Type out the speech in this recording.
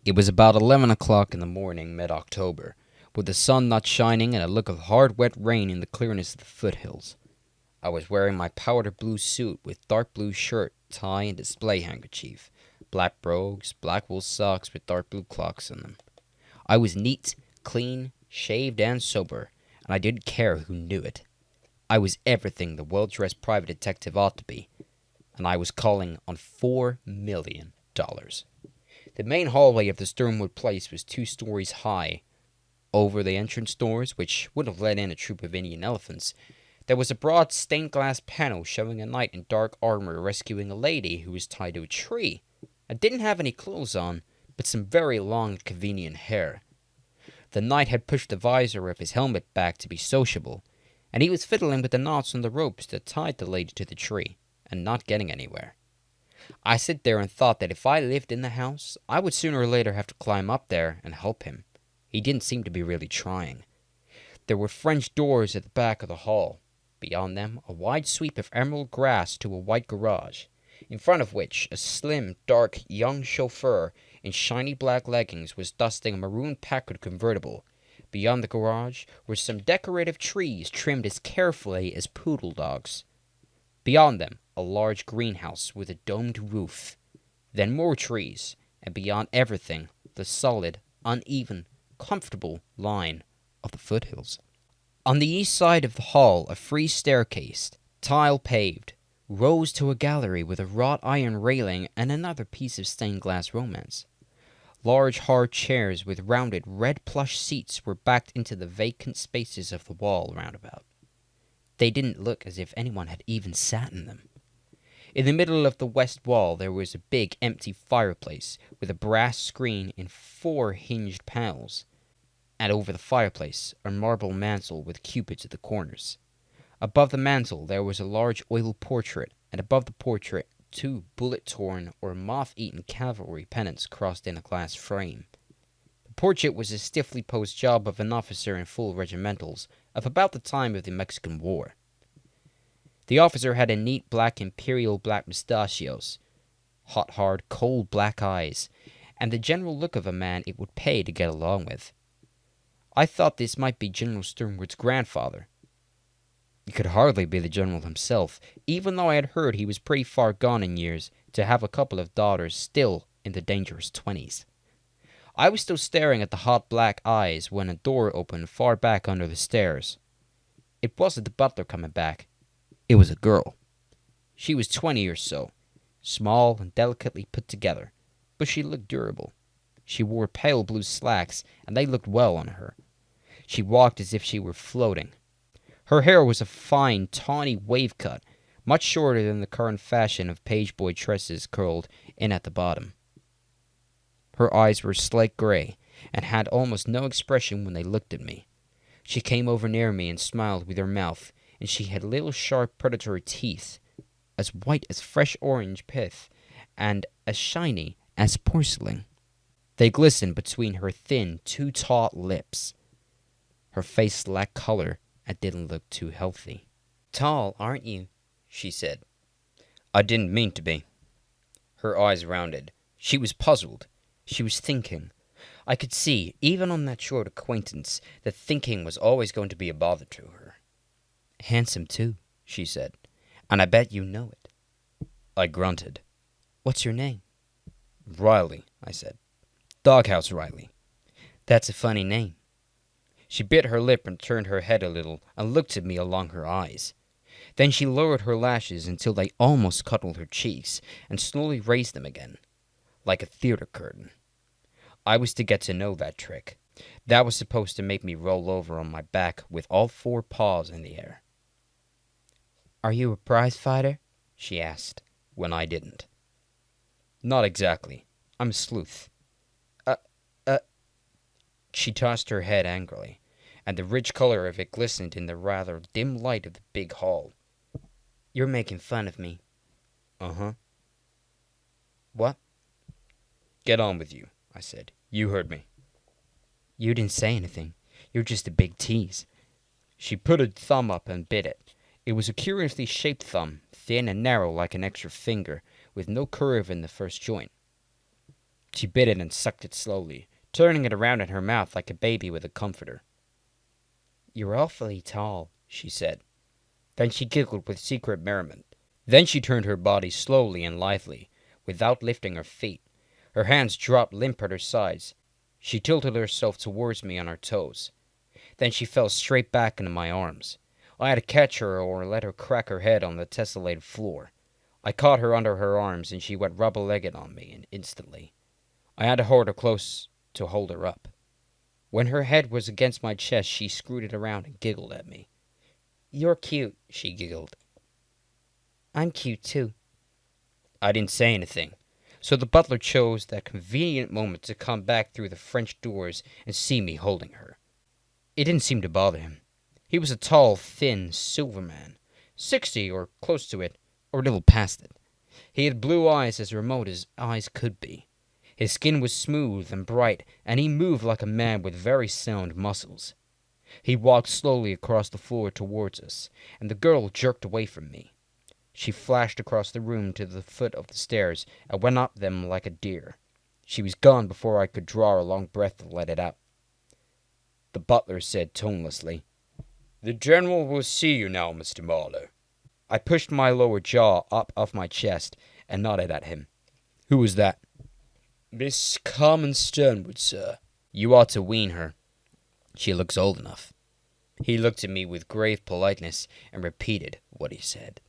It was about 11 o'clock in the morning, mid-October, with the sun not shining and a look of hard wet rain in the clearness of the foothills. I was wearing my powder blue suit with dark blue shirt, tie, and display handkerchief, black brogues, black wool socks with dark blue clocks on them. I was neat, clean, shaved, and sober, and I didn't care who knew it. I was everything the well-dressed private detective ought to be, and I was calling on $4 million. The main hallway of the Sternwood place was 2 stories high. Over the entrance doors, which would have let in a troop of Indian elephants, there was a broad stained-glass panel showing a knight in dark armor rescuing a lady who was tied to a tree and didn't have any clothes on, but some very long, convenient hair. The knight had pushed the visor of his helmet back to be sociable, and he was fiddling with the knots on the ropes that tied the lady to the tree, and not getting anywhere. I sat there and thought that if I lived in the house, I would sooner or later have to climb up there and help him. He didn't seem to be really trying. There were French doors at the back of the hall. Beyond them, a wide sweep of emerald grass to a white garage, in front of which a slim, dark, young chauffeur in shiny black leggings was dusting a maroon Packard convertible. Beyond the garage were some decorative trees trimmed as carefully as poodle dogs. Beyond them, a large greenhouse with a domed roof. Then more trees, and beyond everything, the solid, uneven, comfortable line of the foothills. On the east side of the hall, a frieze staircase, tile-paved, rose to a gallery with a wrought iron railing and another piece of stained-glass romance. Large hard chairs with rounded red plush seats were backed into the vacant spaces of the wall roundabout. They didn't look as if anyone had even sat in them. In the middle of the west wall there was a big empty fireplace with a brass screen in 4 hinged panels, and over the fireplace a marble mantel with cupids at the corners. Above the mantel there was a large oil portrait, and above the portrait 2 bullet-torn or moth-eaten cavalry pennants crossed in a glass frame. The portrait was a stiffly posed job of an officer in full regimentals of about the time of the Mexican War. The officer had a neat black imperial black mustachios, hot, hard, cold black eyes, and the general look of a man it would pay to get along with. I thought this might be General Sternwood's grandfather. It could hardly be the general himself, even though I had heard he was pretty far gone in years to have a couple of daughters still in the dangerous 20s. I was still staring at the hot black eyes when a door opened far back under the stairs. It wasn't the butler coming back. It was a girl. She was 20 or so, small and delicately put together, but she looked durable. She wore pale blue slacks, and they looked well on her. She walked as if she were floating. Her hair was a fine, tawny wave cut, much shorter than the current fashion of page-boy tresses curled in at the bottom. Her eyes were slate gray, and had almost no expression when they looked at me. She came over near me and smiled with her mouth, and she had little sharp predatory teeth, as white as fresh orange pith, and as shiny as porcelain. They glistened between her thin, too taut lips. Her face lacked color and didn't look too healthy. "Tall, aren't you?" she said. I didn't mean to be. Her eyes rounded. She was puzzled. She was thinking. I could see, even on that short acquaintance, that thinking was always going to be a bother to her. "Handsome, too," she said, "and I bet you know it." I grunted. "What's your name?" "Riley," I said. "Doghouse Riley." "That's a funny name." She bit her lip and turned her head a little and looked at me along her eyes. Then she lowered her lashes until they almost cuddled her cheeks and slowly raised them again, like a theater curtain. I was to get to know that trick. That was supposed to make me roll over on my back with all 4 paws in the air. "Are you a prize fighter?" she asked, when I didn't. "Not exactly. I'm a sleuth." She tossed her head angrily, and the rich color of it glistened in the rather dim light of the big hall. "You're making fun of me." "Uh-huh." "What?" "Get on with you," I said. "You heard me." "You didn't say anything. You're just a big tease." She put a thumb up and bit it. It was a curiously shaped thumb, thin and narrow like an extra finger, with no curve in the first joint. She bit it and sucked it slowly, turning it around in her mouth like a baby with a comforter. "You're awfully tall," she said. Then she giggled with secret merriment. Then she turned her body slowly and lively, without lifting her feet. Her hands dropped limp at her sides. She tilted herself towards me on her toes. Then she fell straight back into my arms. I had to catch her or let her crack her head on the tessellated floor. I caught her under her arms, and she went rubber-legged on me, and instantly. I had to hold her close to hold her up. When her head was against my chest, she screwed it around and giggled at me. "You're cute," she giggled. "I'm cute, too." I didn't say anything, so the butler chose that convenient moment to come back through the French doors and see me holding her. It didn't seem to bother him. He was a tall, thin, silver man, 60 or close to it, or a little past it. He had blue eyes as remote as eyes could be. His skin was smooth and bright, and he moved like a man with very sound muscles. He walked slowly across the floor towards us, and the girl jerked away from me. She flashed across the room to the foot of the stairs and went up them like a deer. She was gone before I could draw a long breath to let it out. The butler said tonelessly, "The General will see you now, Mr. Marlowe." I pushed my lower jaw up off my chest and nodded at him. "Who was that?" "Miss Carmen Sternwood, sir." "You ought to wean her. She looks old enough." He looked at me with grave politeness and repeated what he said.